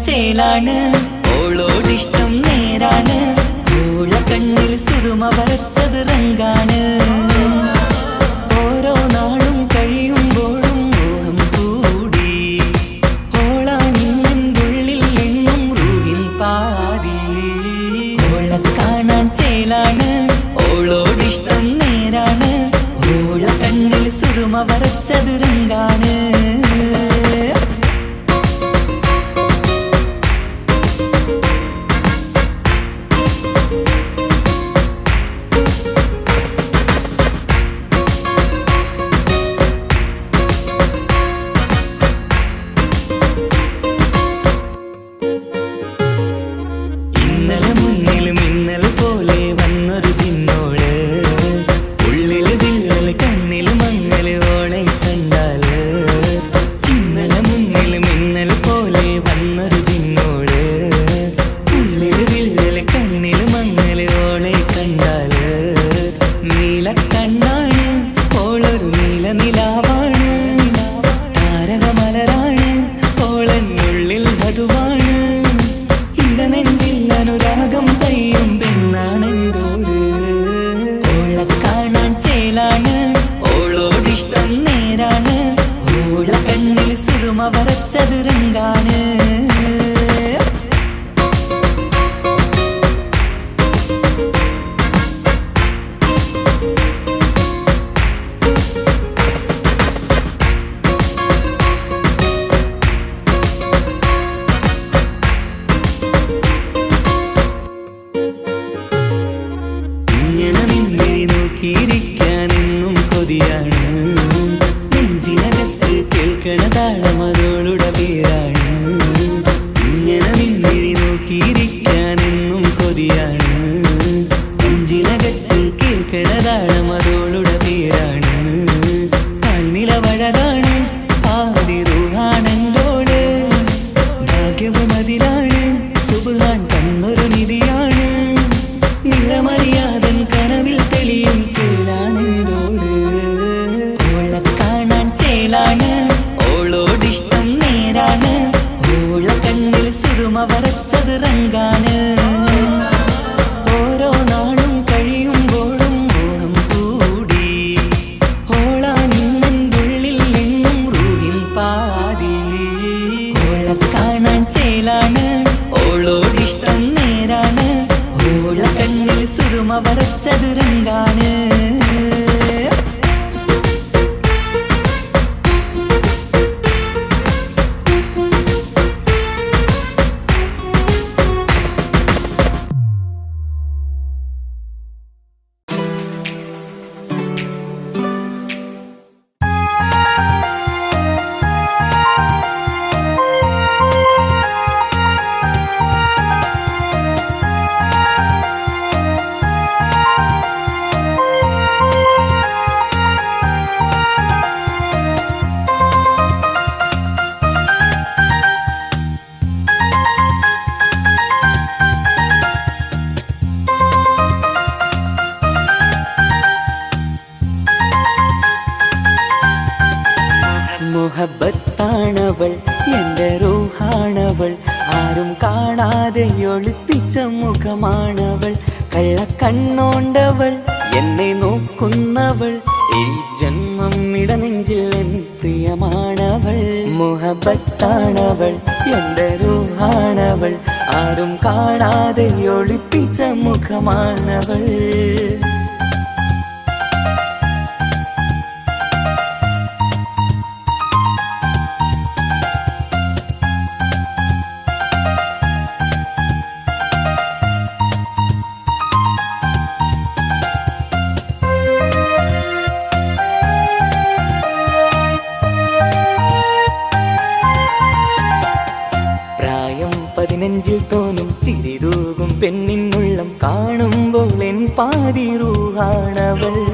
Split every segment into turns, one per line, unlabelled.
ചേലാണ് ഓളോടിഷ്ടം നേരാണ് ഓള കണ്ണിൽ സുറുമ വരച്ചത് റങ്കാണ് ഓരോ നാളും കഴിയുമ്പോഴും മോഹം കൂടി ഓളാണിന്നുള്ളിൽ എന്നും റൂഹിൻ പാതി ഓള കാണാൻ ചേലാണ് ഓളോടിഷ്ടം നേരാണ് ഓള കണ്ണിൽ സുറുമ വരച്ചത് റങ്കാണ് വരച്ചത് രംഗാണ് ഇങ്ങനെ നിന്നിഴി നോക്കിയിരിക്കാനെന്നും കൊതിയാണ് നെഞ്ചിനകത്ത് കേൾക്കണ താളം അതോളുടെ പേരാണ് ഇങ്ങനെ നിന്നിഴി നോക്കിയിരിക്കാനെന്നും കൊതിയാണ് നെഞ്ചിനകത്ത് കേൾക്കണ താളം അതോളുടെ പേരാണ് പാൽനിലവഴകാണ് പാതി റൂഹാണെന്തോട് ഭാഗ്യവും അതിലാണ് സുബ്ഹാൻ തന്നൊരു നിധിയാണ് നിറമറിയാതൻ കനവിൽ തെളിയും ചേലാണെന്തോട് ഓളെ കാണാൻ ചേലാണ് ഓളോടിഷ്ടം നേരാണ് ഓള കണ്ണിൽ സുറുമ വരച്ചത് റങ്കാണ് ഓരോ നാളും കഴിയുമ്പോഴും മോഹം കൂടി ഓളാണിന്നുള്ളിൽ എന്നും റൂഹിൻ പാതി ഓളെ കാണാൻ ചേലാണ് ഓളോടിഷ്ടം നേരാണ് ഓള കണ്ണിൽ സുറുമ വരച്ചത് രംഗാണ് മുഹബത്താണവൾ എൻ്റെ റൂഹാണവൾ ആരും കാണാതെ ഒളിപ്പിച്ച മുഖമാണവൾ കള്ളക്കണ്ണോണ്ടവൾ എന്നെ നോക്കുന്നവൾ ഈ ജന്മം ഇടനെഞ്ചിൽ എൻ പ്രിയമാണവൾ മുഹബത്താണവൾ എൻ്റെ റൂഹാണവൾ ആരും കാണാതെ ഒളിപ്പിച്ച മുഖമാണവൾ പാതി റൂഹാണവൾ.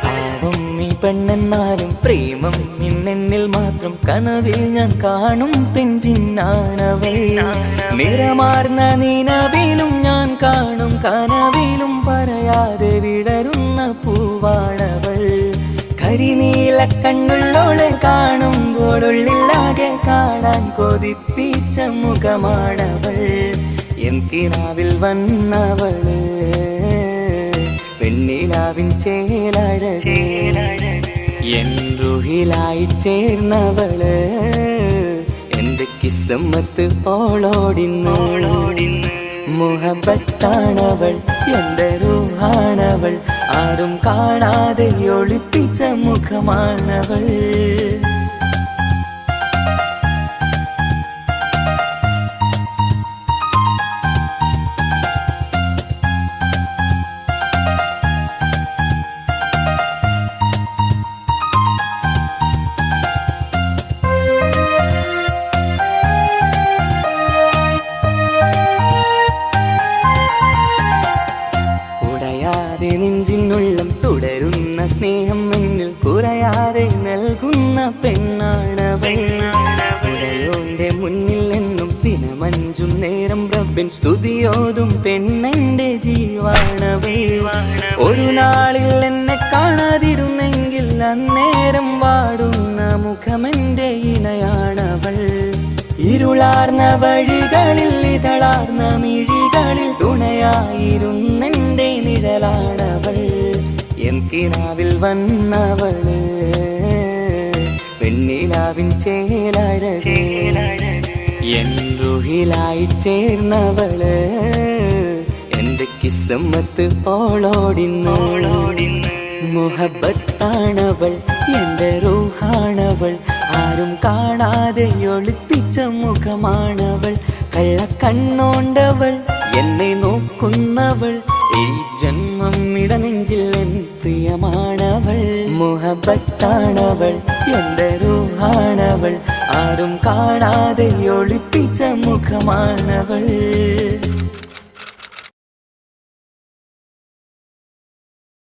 പാവം ഈ പെണ്ണെന്നാലും പ്രേമം ഇന്നെന്നിൽ മാത്രം. കനവിൽ ഞാൻ കാണും പെൺജിന്നാണവൾ. നിറമാർന്ന നിലവിലും ഞാൻ കാണും കനവിലും പറയാതെ വിടരുന്ന പൂവാണവൾ. കരിനീല കണ്ണുള്ളോളെ കാണുമ്പോഴുള്ളിലാകെ കാണാൻ കൊതിപ്പിച്ച മുഖമാണവൾ. എന്തിനാവിൽ വന്നവള് പെണ്ണിലാവിൻ ചേലഴകേ. എൻ റുഹിലായി ചേർന്നവള് എന്റെ കിസ്മത്ത് ഓളോടിന്ന്. മുഹബത്താണവൾ എന്റെ റൂഹാണവൾ. ആരും കാണാതെ ഒളിപ്പിച്ച മുഖമാണവൾ. നെഞ്ചിനുള്ളം തുടരുന്ന സ്നേഹം എന്നിൽ കുറയാതെ നൽകുന്ന പെണ്ണാണവൾ. ഉടയോന്റെ മുന്നിൽ എന്നും ദിനമഞ്ചും നേരം റബ്ബിൻ സ്തുതിയോതും പെണ്ണെന്റെ ജീവാണവൾ. ഒരു നാളിൽ എന്നെ കാണാതിരുന്നെങ്കിൽ അന്നേരം വാടുന്ന മുഖമെന്റെ ഇണയാണവൾ. ഇരുളാർന്ന വഴികളിൽ ഇതളാർന്ന മിഴികളിൽ തുണയായിരുന്നെന്റെ നിഴലാണവൾ. എന്തിനാവിൽ വന്നവള് പെണ്ണിലാവിൻ ചേലഴകേ. എൻ റുഹിലായി ചേർന്നവള് എന്റെ കിസ്മത്ത് ഓളോടിന്ന്. മുഹബത്താണവൾ എന്റെ റൂഹാണവൾ. ആരും കാണാതെ ഒളിപ്പിച്ച മുഖമാണവൾ. കള്ളക്കണ്ണോണ്ടവൾ എന്നെ നോക്കുന്നവൾ. ഈ ജന്മം ഇടനെഞ്ചിൽ എൻ പ്രിയമാണവൾ. മുഹബത്താണവൾ എന്റെ റൂഹാണവൾ. ആരും കാണാതെ ഒളിപ്പിച്ച മുഖമാണവൾ.